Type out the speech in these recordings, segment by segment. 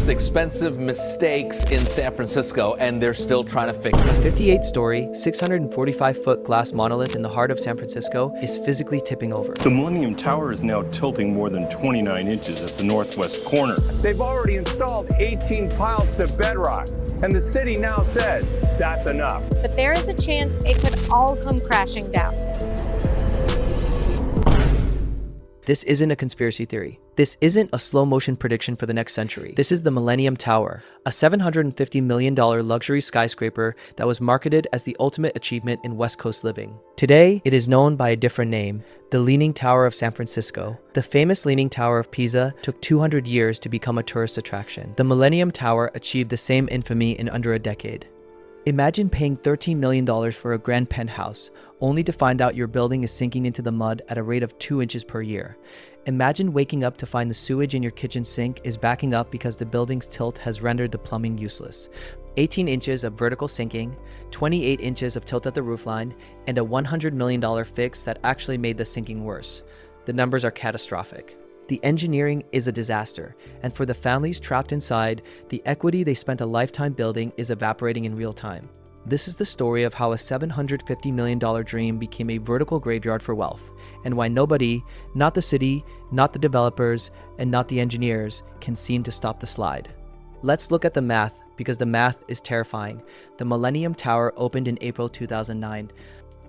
most expensive mistakes in San Francisco, and they're still trying to fix it. 58-story, 645-foot glass monolith in the heart of San Francisco is physically tipping over. The Millennium Tower is now tilting more than 29 inches at the northwest corner. They've already installed 18 piles to bedrock, and the city now says that's enough. But there is a chance it could all come crashing down. This isn't a conspiracy theory. This isn't a slow-motion prediction for the next century. This is the Millennium Tower, a $750 million luxury skyscraper that was marketed as the ultimate achievement in West Coast living. Today, it is known by a different name, the Leaning Tower of San Francisco. The famous Leaning Tower of Pisa took 200 years to become a tourist attraction. The Millennium Tower achieved the same infamy in under a decade. Imagine paying $13 million for a grand penthouse, only to find out your building is sinking into the mud at a rate of 2 inches per year. Imagine waking up to find the sewage in your kitchen sink is backing up because the building's tilt has rendered the plumbing useless. 18 inches of vertical sinking, 28 inches of tilt at the roofline, and a $100 million fix that actually made the sinking worse. The numbers are catastrophic. The engineering is a disaster, and for the families trapped inside, the equity they spent a lifetime building is evaporating in real time. This is the story of how a $750 million dream became a vertical graveyard for wealth, and why nobody, not the city, not the developers, and not the engineers, can seem to stop the slide. Let's look at the math, because the math is terrifying. The Millennium Tower opened in April 2009.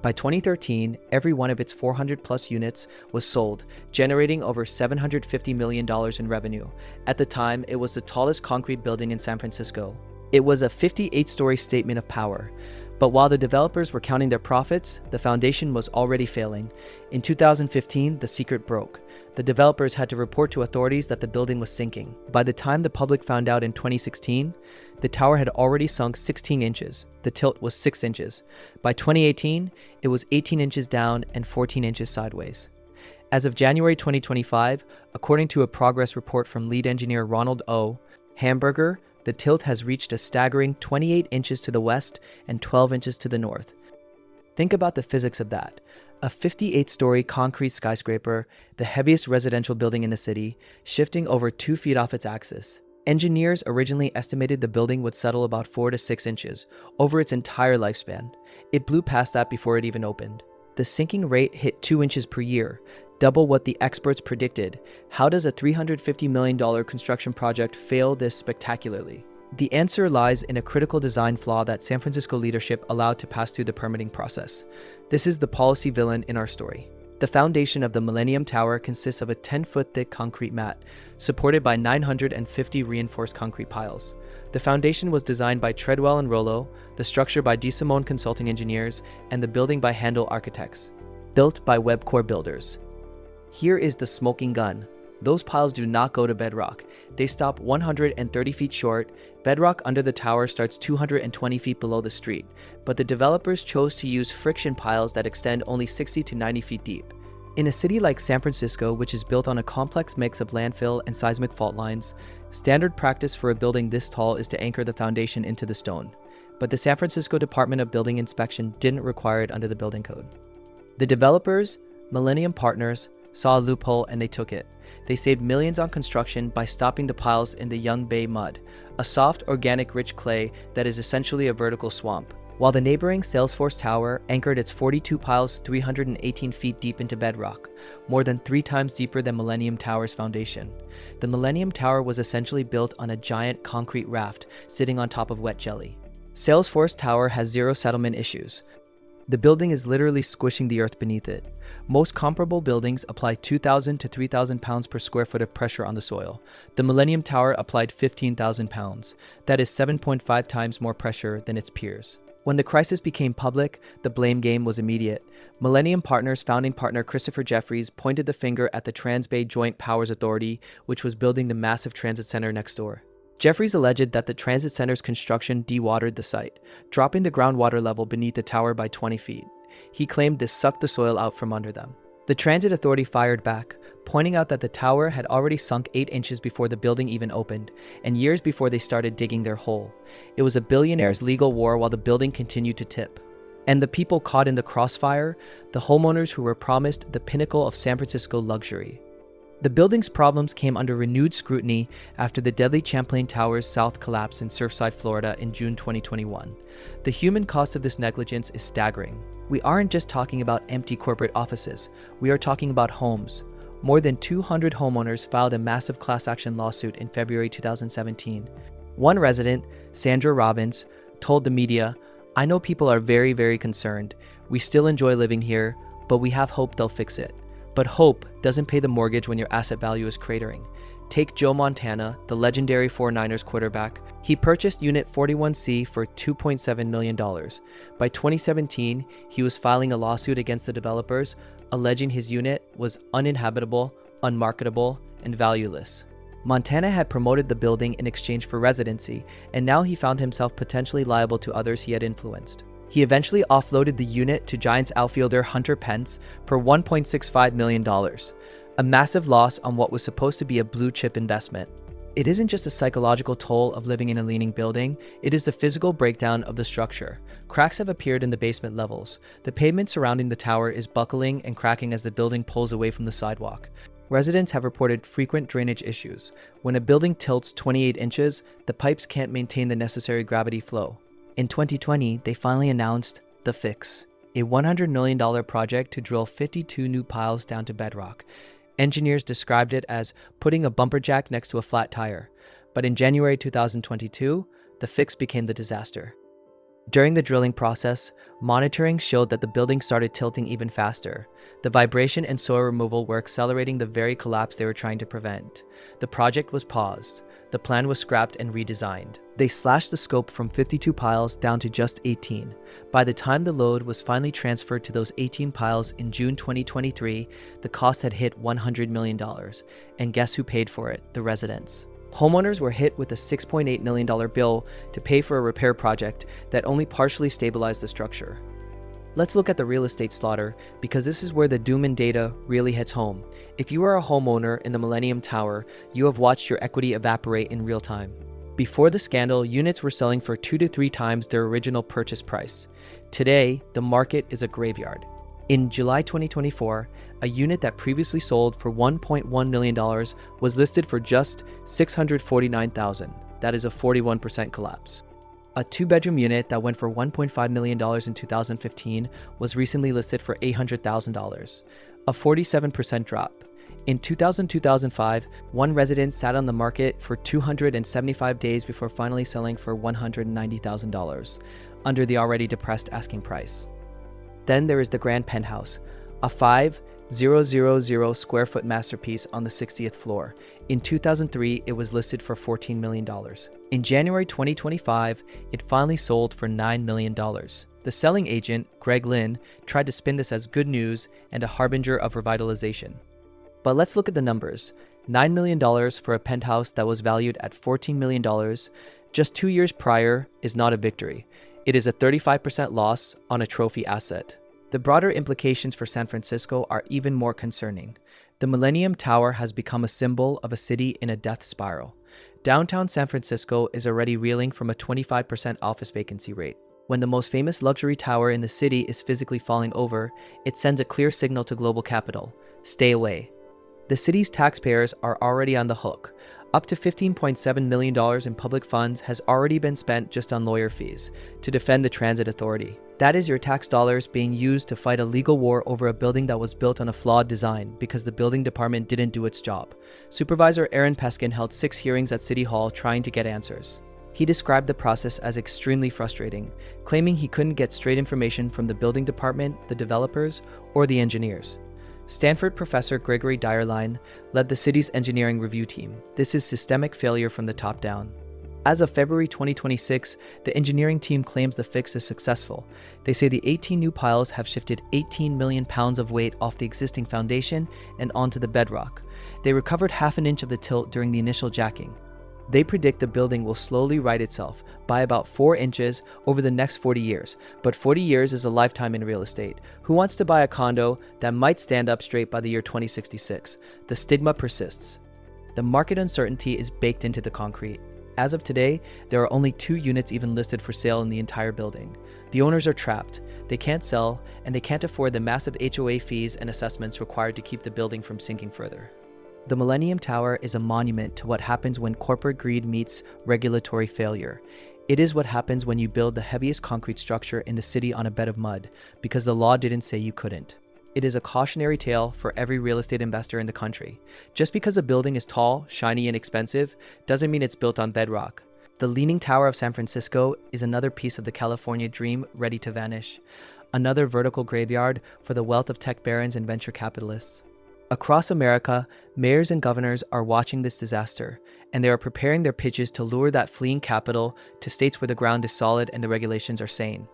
By 2013, every one of its 400-plus units was sold, generating over $750 million in revenue. At the time, it was the tallest concrete building in San Francisco. It was a 58-story statement of power. But while the developers were counting their profits, the foundation was already failing. In 2015, the secret broke. The developers had to report to authorities that the building was sinking. By the time the public found out in 2016, the tower had already sunk 16 inches. The tilt was 6 inches. By 2018, it was 18 inches down and 14 inches sideways. As of January 2025, according to a progress report from lead engineer Ronald O. Hamburger, the tilt has reached a staggering 28 inches to the west and 12 inches to the north. Think about the physics of that. A 58-story concrete skyscraper, the heaviest residential building in the city, shifting over 2 feet off its axis. Engineers originally estimated the building would settle about 4 to 6 inches over its entire lifespan. It blew past that before it even opened. The sinking rate hit 2 inches per year, double what the experts predicted. How does a $350 million construction project fail this spectacularly? The answer lies in a critical design flaw that San Francisco leadership allowed to pass through the permitting process. This is the policy villain in our story. The foundation of the Millennium Tower consists of a 10-foot thick concrete mat, supported by 950 reinforced concrete piles. The foundation was designed by Treadwell and Rollo, the structure by DeSimone Consulting Engineers, and the building by Handel Architects, built by Webcore Builders. Here is the smoking gun. Those piles do not go to bedrock. They stop 130 feet short. Bedrock under the tower starts 220 feet below the street, but the developers chose to use friction piles that extend only 60 to 90 feet deep. In a city like San Francisco, which is built on a complex mix of landfill and seismic fault lines, standard practice for a building this tall is to anchor the foundation into the stone. But the San Francisco Department of Building Inspection didn't require it under the building code. The developers, Millennium Partners, saw a loophole and they took it. They saved millions on construction by stopping the piles in the Young Bay mud, a soft, organic, rich clay that is essentially a vertical swamp. While the neighboring Salesforce Tower anchored its 42 piles 318 feet deep into bedrock, more than 3 times deeper than Millennium Tower's foundation. The Millennium Tower was essentially built on a giant concrete raft sitting on top of wet jelly. Salesforce Tower has 0 settlement issues. The building is literally squishing the earth beneath it. Most comparable buildings apply 2,000 to 3,000 pounds per square foot of pressure on the soil. The Millennium Tower applied 15,000 pounds. That is 7.5 times more pressure than its peers. When the crisis became public, the blame game was immediate. Millennium Partners founding partner Christopher Jeffries pointed the finger at the Trans-Bay Joint Powers Authority, which was building the massive transit center next door. Jeffries alleged that the transit center's construction dewatered the site, dropping the groundwater level beneath the tower by 20 feet. He claimed this sucked the soil out from under them. The transit authority fired back, pointing out that the tower had already sunk 8 inches before the building even opened, and years before they started digging their hole. It was a billionaire's legal war while the building continued to tip. And the people caught in the crossfire, the homeowners who were promised the pinnacle of San Francisco luxury. The building's problems came under renewed scrutiny after the deadly Champlain Towers South collapse in Surfside, Florida in June 2021. The human cost of this negligence is staggering. We aren't just talking about empty corporate offices, we are talking about homes. More than 200 homeowners filed a massive class action lawsuit in February 2017. One resident, Sandra Robbins, told the media, "I know people are very, very concerned. We still enjoy living here, but we have hope they'll fix it." But hope doesn't pay the mortgage when your asset value is cratering. Take Joe Montana, the legendary 49ers quarterback. He purchased Unit 41C for $2.7 million. By 2017, he was filing a lawsuit against the developers, alleging his unit was uninhabitable, unmarketable, and valueless. Montana had promoted the building in exchange for residency, and now he found himself potentially liable to others he had influenced. He eventually offloaded the unit to Giants outfielder Hunter Pence for $1.65 million, a massive loss on what was supposed to be a blue-chip investment. It isn't just a psychological toll of living in a leaning building, it is the physical breakdown of the structure. Cracks have appeared in the basement levels. The pavement surrounding the tower is buckling and cracking as the building pulls away from the sidewalk. Residents have reported frequent drainage issues. When a building tilts 28 inches, the pipes can't maintain the necessary gravity flow. In 2020, they finally announced The Fix, a $100 million project to drill 52 new piles down to bedrock. Engineers described it as putting a bumper jack next to a flat tire. But in January 2022, The Fix became the disaster. During the drilling process, monitoring showed that the building started tilting even faster. The vibration and soil removal were accelerating the very collapse they were trying to prevent. The project was paused. The plan was scrapped and redesigned. They slashed the scope from 52 piles down to just 18. By the time the load was finally transferred to those 18 piles in June 2023, the cost had hit $100 million. And guess who paid for it? The residents. Homeowners were hit with a $6.8 million bill to pay for a repair project that only partially stabilized the structure. Let's look at the real estate slaughter, because this is where the doom and data really hits home. If you are a homeowner in the Millennium Tower, you have watched your equity evaporate in real time. Before the scandal, units were selling for 2 to 3 times their original purchase price. Today, the market is a graveyard. In July 2024, a unit that previously sold for $1.1 million was listed for just $649,000. That is a 41% collapse. A 2-bedroom unit that went for $1.5 million in 2015 was recently listed for $800,000, a 47% drop. In 2000-2005, one resident sat on the market for 275 days before finally selling for $190,000, under the already depressed asking price. Then there is the Grand Penthouse, a 5,000 square foot masterpiece on the 60th floor. In 2003, it was listed for $14 million. In January 2025, it finally sold for $9 million. The selling agent, Greg Lynn, tried to spin this as good news and a harbinger of revitalization. But let's look at the numbers. $9 million for a penthouse that was valued at $14 million just 2 years prior is not a victory. It is a 35% loss on a trophy asset. The broader implications for San Francisco are even more concerning. The Millennium Tower has become a symbol of a city in a death spiral. Downtown San Francisco is already reeling from a 25% office vacancy rate. When the most famous luxury tower in the city is physically falling over, it sends a clear signal to global capital: stay away. The city's taxpayers are already on the hook. Up to $15.7 million in public funds has already been spent just on lawyer fees to defend the transit authority. That is your tax dollars being used to fight a legal war over a building that was built on a flawed design because the building department didn't do its job. Supervisor Aaron Peskin held 6 hearings at City Hall trying to get answers. He described the process as extremely frustrating, claiming he couldn't get straight information from the building department, the developers, or the engineers. Stanford professor Gregory Dyerline led the city's engineering review team. This is systemic failure from the top down. As of February 2026, the engineering team claims the fix is successful. They say the 18 new piles have shifted 18 million pounds of weight off the existing foundation and onto the bedrock. They recovered half an inch of the tilt during the initial jacking. They predict the building will slowly right itself by about 4 inches over the next 40 years. But 40 years is a lifetime in real estate. Who wants to buy a condo that might stand up straight by the year 2066? The stigma persists. The market uncertainty is baked into the concrete. As of today, there are only 2 units even listed for sale in the entire building. The owners are trapped. They can't sell, and they can't afford the massive HOA fees and assessments required to keep the building from sinking further. The Millennium Tower is a monument to what happens when corporate greed meets regulatory failure. It is what happens when you build the heaviest concrete structure in the city on a bed of mud, because the law didn't say you couldn't. It is a cautionary tale for every real estate investor in the country. Just because a building is tall, shiny, and expensive doesn't mean it's built on bedrock. The Leaning Tower of San Francisco is another piece of the California dream ready to vanish. Another vertical graveyard for the wealth of tech barons and venture capitalists. Across America, mayors and governors are watching this disaster, and they are preparing their pitches to lure that fleeing capital to states where the ground is solid and the regulations are sane.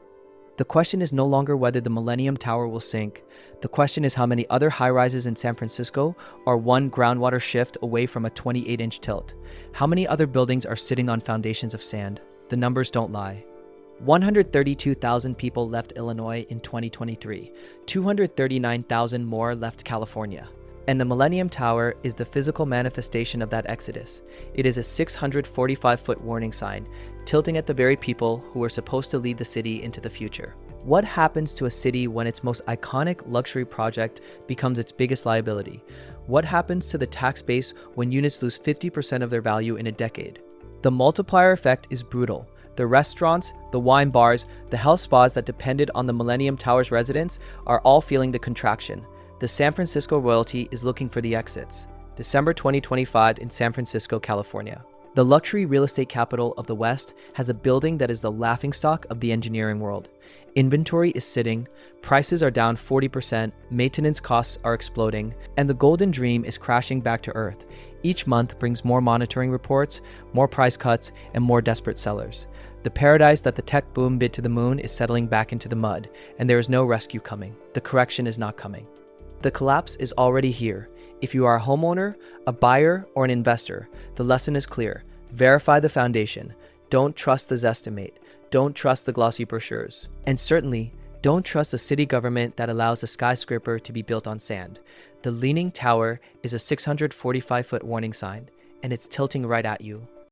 The question is no longer whether the Millennium Tower will sink. The question is how many other high-rises in San Francisco are one groundwater shift away from a 28-inch tilt. How many other buildings are sitting on foundations of sand? The numbers don't lie. 132,000 people left Illinois in 2023. 239,000 more left California. And the Millennium Tower is the physical manifestation of that exodus. It is a 645-foot warning sign, tilting at the very people who are supposed to lead the city into the future. What happens to a city when its most iconic luxury project becomes its biggest liability? What happens to the tax base when units lose 50% of their value in a decade? The multiplier effect is brutal. The restaurants, the wine bars, the health spas that depended on the Millennium Tower's residents are all feeling the contraction. The San Francisco royalty is looking for the exits. December 2025 in San Francisco, California. The luxury real estate capital of the West has a building that is the laughingstock of the engineering world. Inventory is sitting, prices are down 40%, maintenance costs are exploding, and the golden dream is crashing back to earth. Each month brings more monitoring reports, more price cuts, and more desperate sellers. The paradise that the tech boom bid to the moon is settling back into the mud, and there is no rescue coming. The correction is not coming. The collapse is already here. If you are a homeowner, a buyer, or an investor, the lesson is clear. Verify the foundation. Don't trust the Zestimate. Don't trust the glossy brochures. And certainly, don't trust a city government that allows a skyscraper to be built on sand. The Leaning Tower is a 645-foot warning sign, and it's tilting right at you.